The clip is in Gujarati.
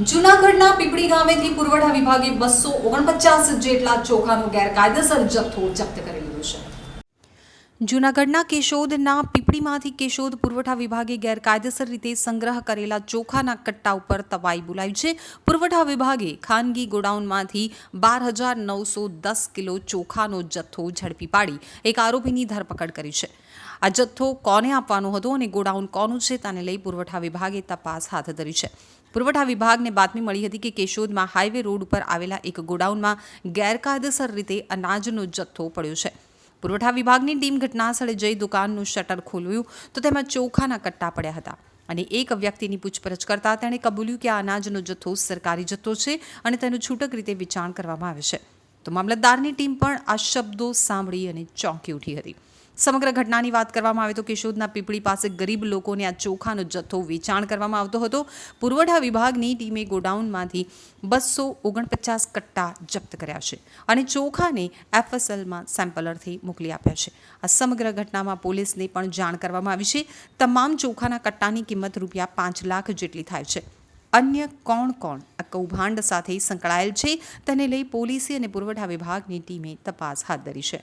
જૂનાગઢના પીપળી ગામેથી પુરવઠા વિભાગે 249 જેટલા ચોખાનો ગેરકાયદેસર જથ્થો જપ્ત કરી લીધો છે. જૂનાગઢના કેશોદના પીપળીમાંથી કેશોદ પુરવઠા વિભાગે ગેરકાયદેસર રીતે સંગ્રહ કરેલા ચોખાના કટ્ટા ઉપર તવાઈ બોલાવી છે. પુરવઠા વિભાગે ખાનગી ગોડાઉનમાંથી 12,910 કિલો ચોખાનો જથ્થો ઝડપી પાડી એક આરોપીની ધરપકડ કરી છે. આ જથ્થો કોને આપવાનો હતો અને ગોડાઉન કોનું છે તેને લઈ પુરવઠા વિભાગે તપાસ હાથ ધરી છે. પુરવઠા વિભાગને બાતમી મળી હતી કે કેશોદમાં હાઈવે રોડ ઉપર આવેલા એક ગોડાઉનમાં ગેરકાયદેસર રીતે અનાજનો જથ્થો પડ્યો છે. પુરવઠા વિભાગની ટીમ ઘટનાસ્થળે જઈ દુકાનનું શટર ખોલ્યું તો તેમાં ચોખાના કટ્ટા પડ્યા હતા અને એક વ્યક્તિની પૂછપરછ કરતા તેણે કબૂલ્યું કે આ અનાજનો જથ્થો સરકારી જથ્થો છે અને તેનું છૂટક રીતે વેચાણ કરવામાં આવે છે. તો મામલતદારની ટીમ પણ આ શબ્દો સાંભળી અને ચોંકી ઉઠી હતી. સમગ્ર ઘટનાની વાત કરવામાં આવે તો કેશોદના પીપળી પાસે ગરીબ લોકોને આ ચોખાનો જથ્થો વેચાણ કરવામાં આવતો હતો. પુરવઠા વિભાગની ટીમે ગોડાઉનમાંથી 249 કટ્ટા જપ્ત કર્યા છે અને ચોખાને એફએસએલમાં સેમ્પલ અર્થે મોકલી આપ્યા છે. આ સમગ્ર ઘટનામાં પોલીસને પણ જાણ કરવામાં આવી છે. તમામ ચોખાના કટ્ટાની કિંમત ₹5 લાખ જેટલી થાય છે. અન્ય કોણ આ કૌભાંડ સાથે સંકળાયેલ છે તેને લઈ પોલીસે અને પુરવઠા વિભાગની ટીમે તપાસ હાથ ધરી છે.